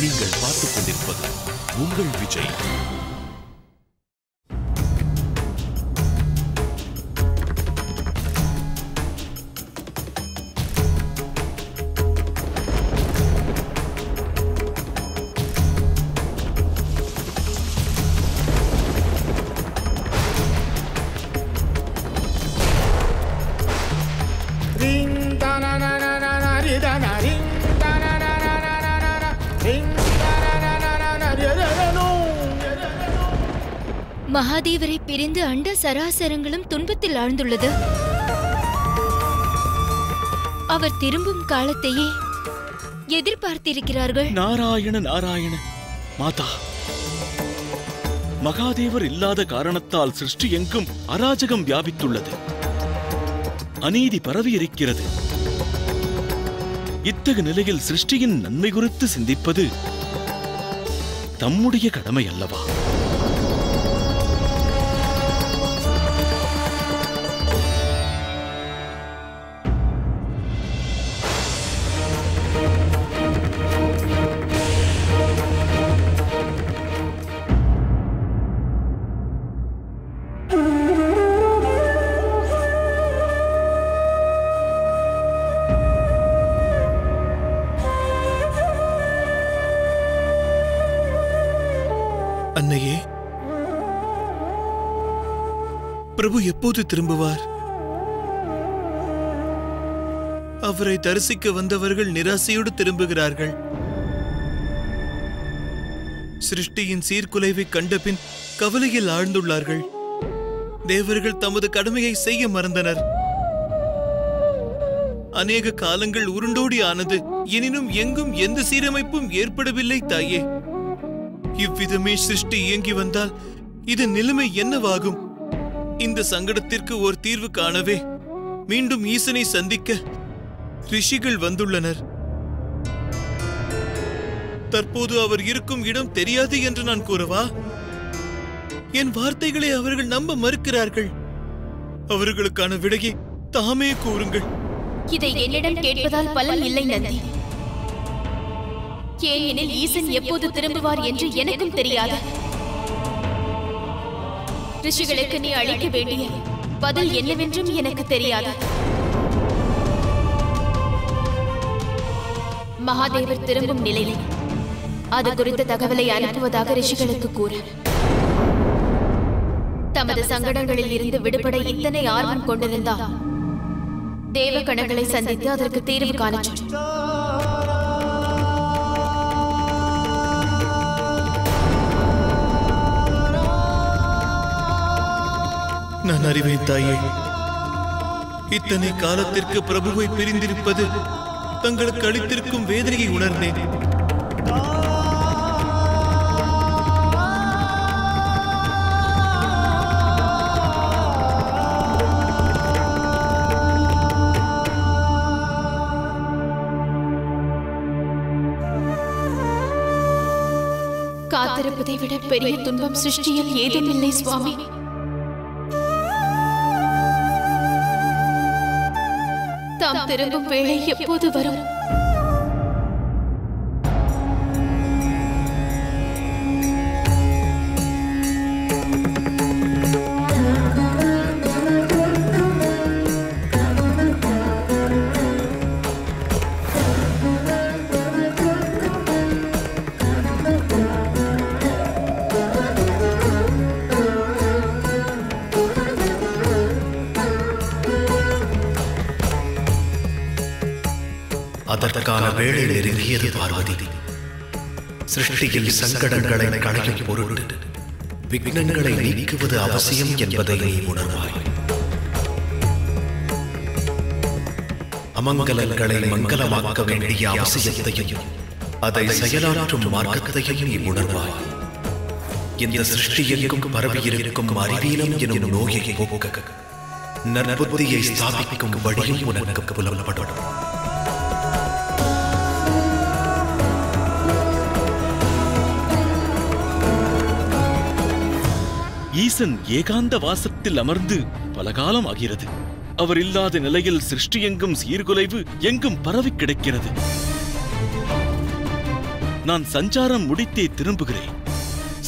நீங்கள் பார்த்துக் கொண்டிருப்பது உங்கள் விஜய். மகாதேவரை பிரிந்து அண்ட சராசரங்களும் துன்பத்தில் ஆழ்ந்துள்ளது. அவர் திரும்பும் காலத்தையே எதிர்பார்த்திருக்கிறார்கள். நாராயண நாராயண மாதா, மகாதேவர் இல்லாத காரணத்தால் சிருஷ்டி எங்கும் அராஜகம் வியாபித்துள்ளது. அநீதி பரவியிருக்கிறது. இத்தகு நிலையில் சிருஷ்டியின் நன்மை குறித்து சிந்திப்பது தம்முடைய கடமை அல்லவா? அன்னையே, பிரபு எப்போது திரும்புவார்? அவரை தரிசிக்க வந்தவர்கள் நிராசையோடு திரும்புகிறார்கள். சிருஷ்டியின் சீர்குலைவை கண்டபின் கவலையில் ஆழ்ந்துள்ளார்கள். தேவர்கள் தமது கடமையை செய்ய மறந்தனர். அநேக காலங்கள் உருண்டோடி ஆனது. எனினும் எங்கும் எந்த சீரமைப்பும் ஏற்படவில்லை தாயே. இவ்விதமே சிருஷ்டி இயங்கி வந்தால் இது நிலைமை என்னவாகும்? இந்த சங்கடத்திற்கு ஒரு தீர்வு காணவே மீண்டும் ஈசனை சந்திக்க ரிஷிகள் வந்துள்ளனர். தற்போது அவர் இருக்கும் இடம் தெரியாது என்று நான் கூறவா? என் வார்த்தைகளை அவர்கள் நம்ப மறுக்கிறார்கள். அவர்களுக்கான விடையை தாமே கூறுங்கள். இதை என்னிடம் கேட்பதால் பலன் இல்லை நந்தி. ஏனெனில் ஈசன் எப்போது திரும்புவார் என்று எனக்கும் தெரியாது. ரிஷிகளுக்கு நீ அளிக்க வேண்டிய பதில் என்னவென்றும் எனக்கு தெரியாது. மகாதேவர் திரும்பும் நிலையில் அது குறித்த தகவலை அனுப்புவதாக ரிஷிகளுக்கு கூற, தமது சங்கடங்களில் இருந்து விடுபட இத்தனை ஆர்வம் கொண்டிருந்தால் தேவ கணங்களை சந்தித்து அதற்கு தீர்வு காண சொல். நான் அறிவேன் தாயே. இத்தனை காலத்திற்கு பிரபுவை பிரிந்திருப்பது தங்களுக்கு அளித்திருக்கும் வேதனையை உணர்ந்தேன். காத்திருப்பதை விட பெரிய துன்பம் சிருஷ்டியில் ஏதும் இல்லை சுவாமி. தாம் திரும்பும் வேளை எப்போது வரும்? அதற்கான வேளை நெருங்கியது பார்வதி. சிருஷ்டியில் சங்கடங்களை களையும் பொருட்டு விக்னங்களை நீக்குவது அவசியம் என்பதை நீ உணர்வாய். அமங்கலங்களை மங்கலமாக்க வேண்டிய அவசியத்தையும் அதை செயலாற்றும் மார்க்கத்தையும் நீ உணர்வாய். இந்த சிருஷ்டியெங்கும் பரவியிருக்கும் அறிவீனம் எனும் நோயை போக்க நற்புத்தியை ஸ்தாபிக்கும் வழியும் உனக்கு புலப்படும். ஈசன் ஏகாந்த வாசத்தில் அமர்ந்து பல காலம் ஆகிறது. அவர் இல்லாத நிலையில் சிருஷ்டி எங்கும் சீர்குலைவு எங்கும் பரவி கிடக்கிறது. நான் சஞ்சாரம் முடித்தே திரும்புகிறேன்.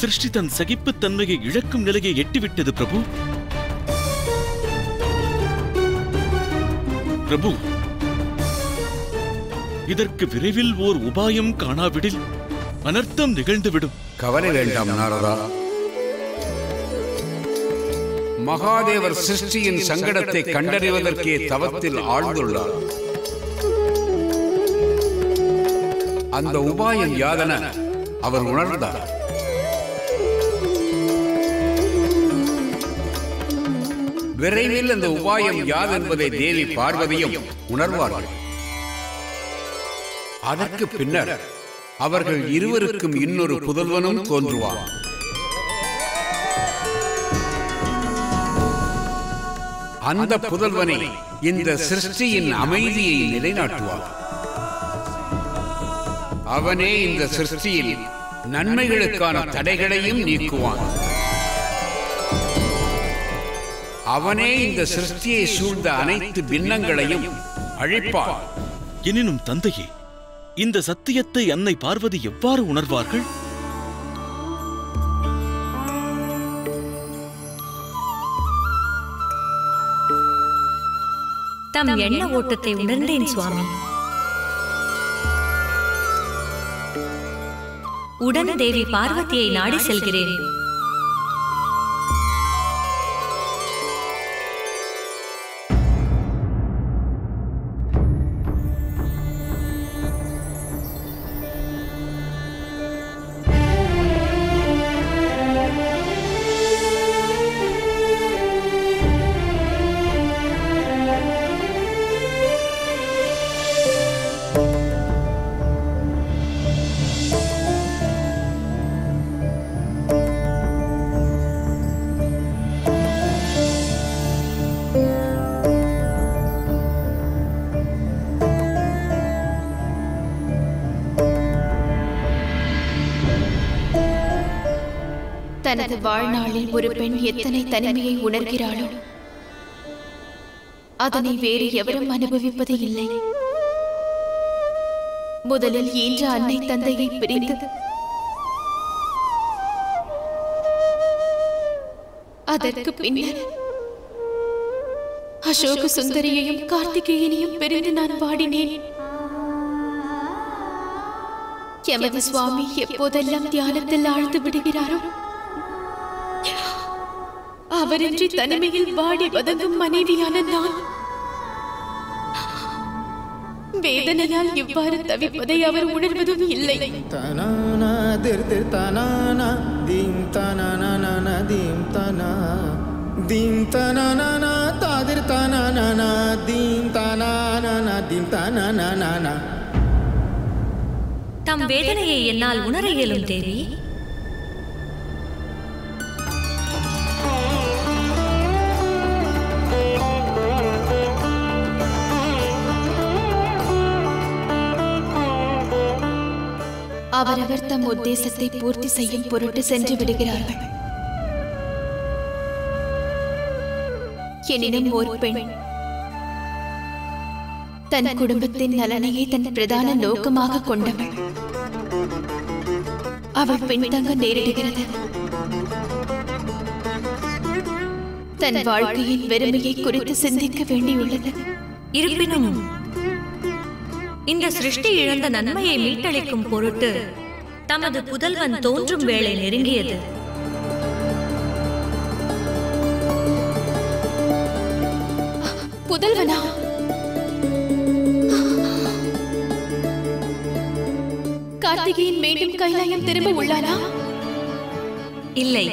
சிருஷ்டி தன் சகிப்புத்தன்மையை இழக்கும் நிலையை எட்டிவிட்டது பிரபு. பிரபு, இதற்கு விரைவில் ஓர் உபாயம் காணாவிடில் அனர்த்தம் நிகழ்ந்துவிடும். கவலை வேண்டாம் நாரதா. மகாதேவர் சிருஷ்டியின் சங்கடத்தை கண்டறிவதற்கே தவத்தில் ஆழ்ந்துள்ளார். அந்த உபாயம் யாதென அவர் உணர்ந்தார். விரைவில் அந்த உபாயம் யாதென்பதை தேவி பார்வதியும் உணர்வார்கள். அதற்கு பின்னர் அவர்கள் இருவருக்கும் இன்னொரு புதல்வனும் தோன்றுவார். அந்த புதல்வனை இந்த சிருஷ்டியின் அமைதியை நிலைநாட்டுவார். அவனே இந்த சிருஷ்டியில் நன்மைகளுக்கான தடைகளையும் நீக்குவான். அவனே இந்த சிருஷ்டியை சூழ்ந்த அனைத்து பின்னங்களையும் அழிப்பான். எனினும் தந்தையே, இந்த சத்தியத்தை அன்னை பார்வதி எவ்வாறு உணர்வார்கள்? தம் எண்ண ஓட்டத்தை உணர்ந்தேன் சுவாமி. உடன் தேவி பார்வதியை நாடி செல்கிறேன். தனது வாழ்நாளில் ஒரு பெண் எத்தனை தனிமையை உணர்கிறாளோ அதனை வேறு எவரும் அனுபவிப்பது இல்லை. முதலில் ஈன்ற அன்னை தந்தையை பிரிந்து அதற்கு பின்னர் அசோக சுந்தரியையும் கார்த்திகேயனையும் பிரிந்து நான் வாடினேன். எமது சுவாமி எப்போதெல்லாம் தியானத்தில் ஆழ்ந்து விடுகிறாரோ அவரின்றி தனிமையில் வாடி வதங்கும் மனைவியான நான் வேதனையால் இவ்வாறு தவிப்பதை அவர் உணர்வதும் இல்லை. தம் வேதனையை என்னால் உணர இயலும் தேவி. அவரவர் தம் உத்தேசத்தை பூர்த்தி செய்யும் பொருட்டு சென்று விடுகிறார்கள். எனினும் ஒரு பெண் தன் குடும்பத்தின் நலனையே தன் பிரதான நோக்கமாக கொண்டவள். அவள் பின்தங்க நேரிடுகிறது. தன் வாழ்க்கையின் வெறுமையை குறித்து சிந்திக்க வேண்டியுள்ளது. இருப்பினும் இந்த சிருஷ்டி இழந்த நன்மையை மீட்டளிக்கும் பொருட்டு தமது புதல்வன் தோன்றும் வேளை நெருங்கியது. புதல்வனா? கார்த்திகேயன் மீண்டும் கைலாயம் திரும்ப உள்ளானா? இல்லை.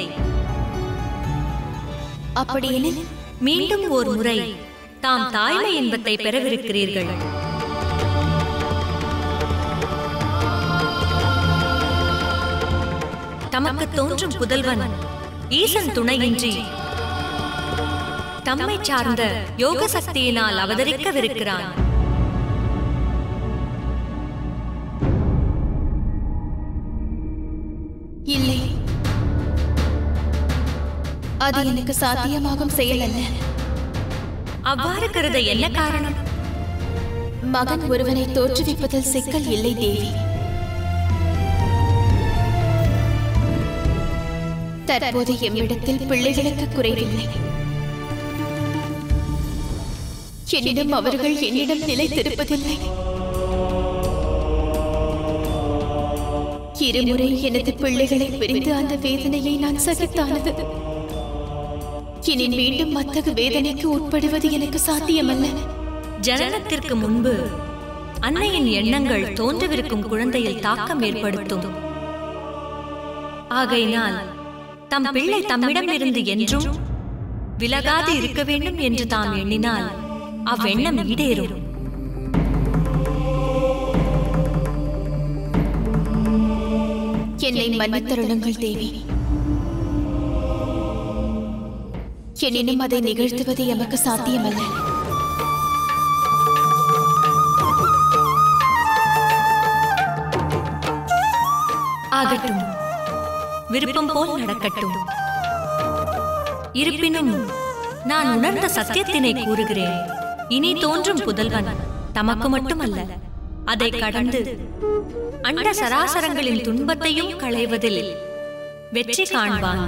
அப்படியெனில் மீண்டும் ஒரு முறை தாம் தாய்மை இன்பத்தை பெறவிருக்கிறீர்கள். தமக்கு தோன்றும் புதல்வன் ஈசன் துணையின்றி தம்மை சார்ந்த யோக சக்தியினால் அவதரிக்கவிருக்கிறான். இல்லை, அது எனக்கு சாத்தியமாகும் செயல் அல்ல. அவ்வாறு கருத என்ன காரணம்? மகன் ஒருவனை தோற்றுவிப்பதில் சிக்கல் இல்லை தேவி. தற்போது எம்மிடத்தில் பிள்ளைகளுக்கு குறைவில்லை. என்னிடம் அவர்கள் என்னிடம் நிலைத்திருப்பதில்லை. இருமுறை எனது பிள்ளைகளை பிரிந்து அந்த வேதனையை நான் சகித்தானது. இனி மீண்டும் அத்தகு வேதனைக்கு உட்படுவது எனக்கு சாத்தியமல்ல. ஜனனத்திற்கு முன்பு அன்னையின் எண்ணங்கள் தோன்றவிருக்கும் குழந்தையில் தாக்கம் ஏற்படுத்தும். ஆகையினால் தம் பிள்ளை தம்மிடம் இருந்து என்றும் விலகாது இருக்க வேண்டும் என்று தாம் எண்ணினால் அவ்வெண்ணம் ஈடேறும். என்னை மன்னித்தருளுங்கள் தேவி. எனினும் அதை நிகழ்த்துவது எமக்கு சாத்தியமல்ல. ஆகட்டும், விருப்பம் போல் நடக்கட்டும். இருப்பினும் நான் உணர்ந்த சத்தியத்தினை கூறுகிறேன். இனி தோன்றும் புதல்வன் தமக்கு மட்டுமல்ல, அதை கடந்து அண்ட சராசரங்களின் துன்பத்தையும் களைவதில் வெற்றி காண்பான்.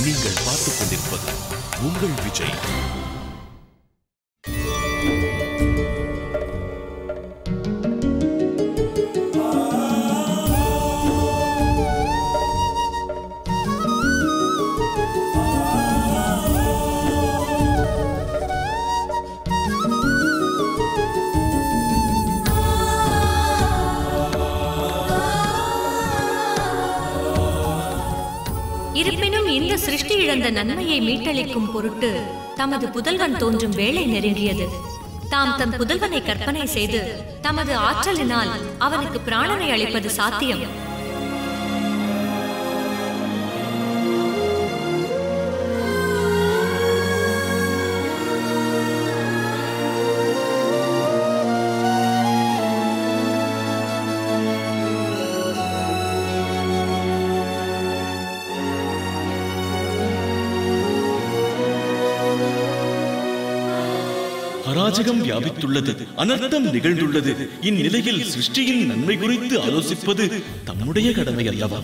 நீங்கள் பார்த்துக் கொண்டிருப்பது உங்கள் விஜய். இருப்பினும் இந்த சிருஷ்டி இழந்த நன்மையை மீட்டளிக்கும் பொருட்டு தமது புதல்வன் தோன்றும் வேளை நெருங்கியது. தாம் தம் புதல்வனை கற்பனை செய்து தமது ஆற்றலினால் அவனுக்கு பிராணனை அளிப்பது சாத்தியம். அராஜகம் வியாபித்துள்ளது, அனர்த்தம் நிகழ்ந்துள்ளது. இந்நிலையில் சிருஷ்டியின் நன்மை குறித்து ஆலோசிப்பது தம்முடைய கடமை அல்லவா?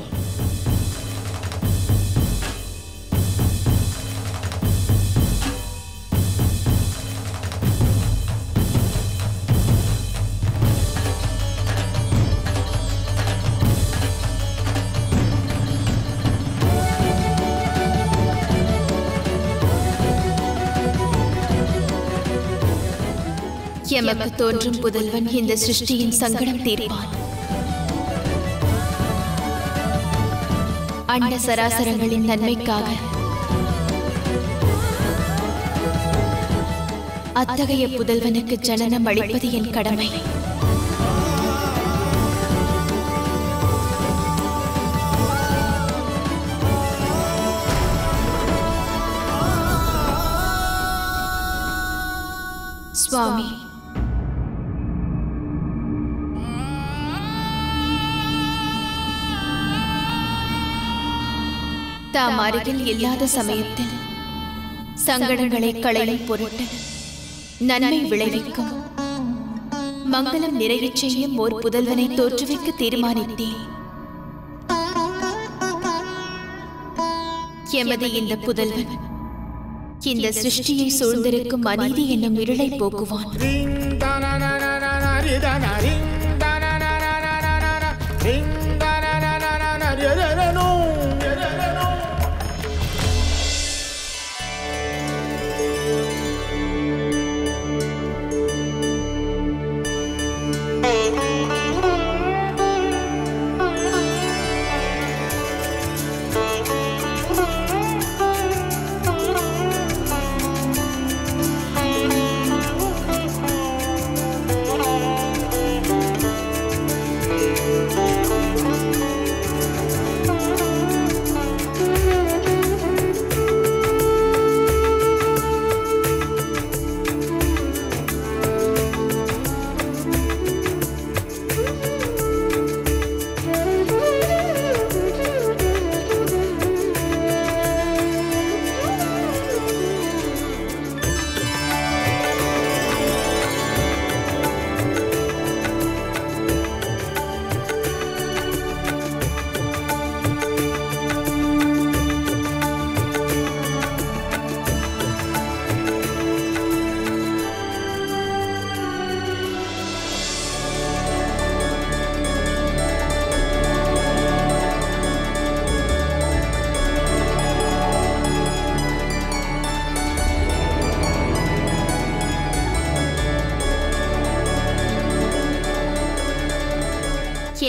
எமக்கு தோன்றும் புதல்வன் இந்த சிருஷ்டியின் சங்கடம் தீர்ப்பான். அண்ட சராசரங்களின் நன்மைக்காக அத்தகைய புதல்வனுக்கு ஜனனம் அளிப்பது என் கடமை. சுவாமி, தாம் அருகில் இல்லாத சமயத்தில் சங்கடங்களை களையும் பொருட்டு நன்மை விளைவிக்கும் மங்களம் நிறையச் செய்யும் ஓர் புதல்வனை தோற்றுவிக்க தீர்மானித்தேன். எமது இந்த புதல்வன் இந்த சிருஷ்டியை சூழ்ந்திருக்கும் அநீதி என்னும் இருளை போக்குவான்.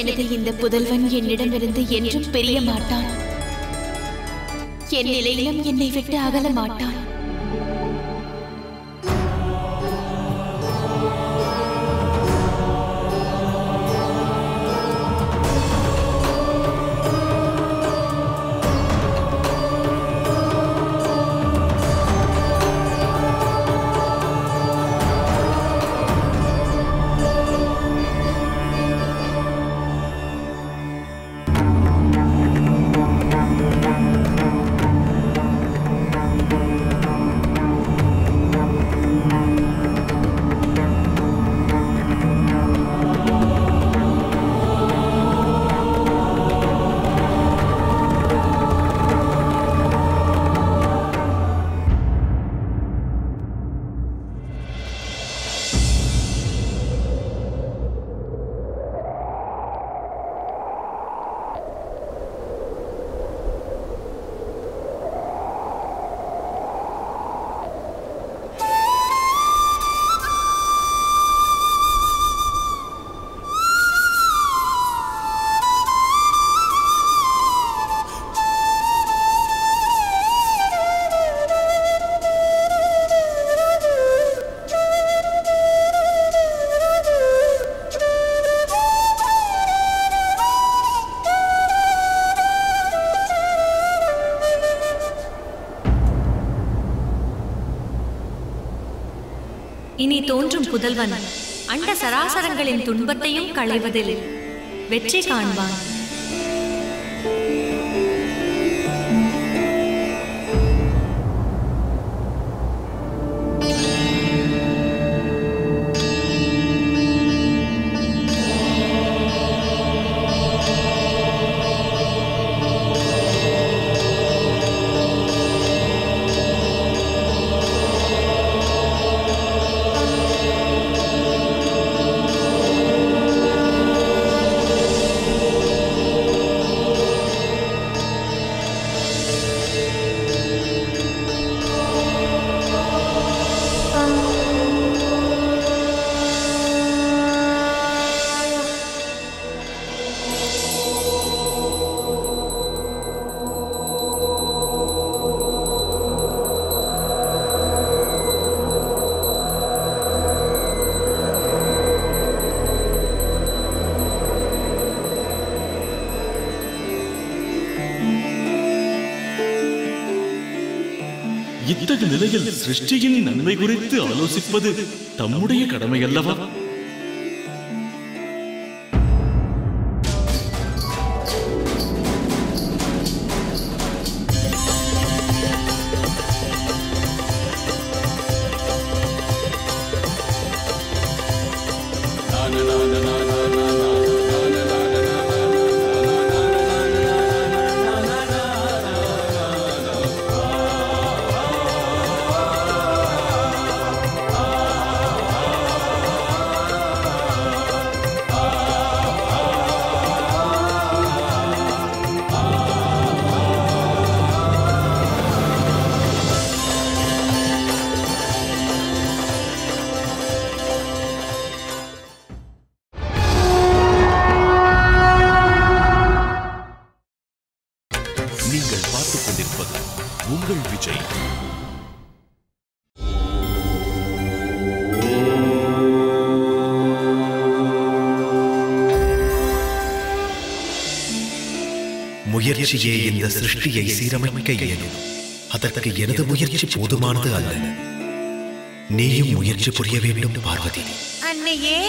எனது இந்த புதல்வன் என்னிடமிருந்து என்றும் பிரிய மாட்டான். என் நிலையிலும் என்னை விட்டு அகல மாட்டான். இனி தோன்றும் புதல்வன் அண்ட சராசரங்களின் துன்பத்தையும் களைவதில் வெற்றி காண்பான். இத்தகைய நிலையில் சிருஷ்டியின் நன்மை குறித்து ஆலோசிப்பது தம்முடைய கடமை அல்லவா? நீங்கள் பார்த்துக் கொண்டிருப்பது உங்கள் விஜய். முயற்சியே இந்த சிருஷ்டியை சீரமைக்க இயலும். அதற்கு எனது முயற்சி போதுமானது அல்ல. நீயும் முயற்சி புரிய வேண்டும் பார்வதி. அன்னையே,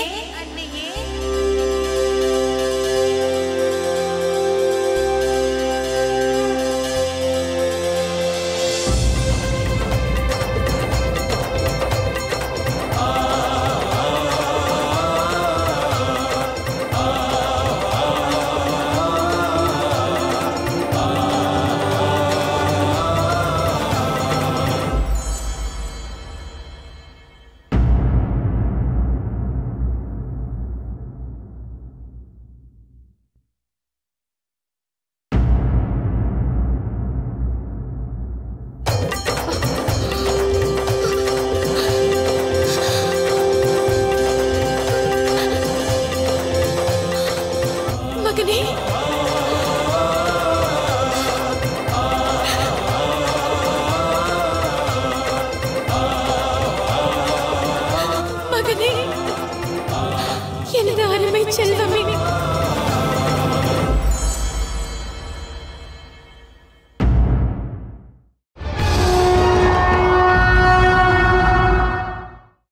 எனது அருமை செல்வமே,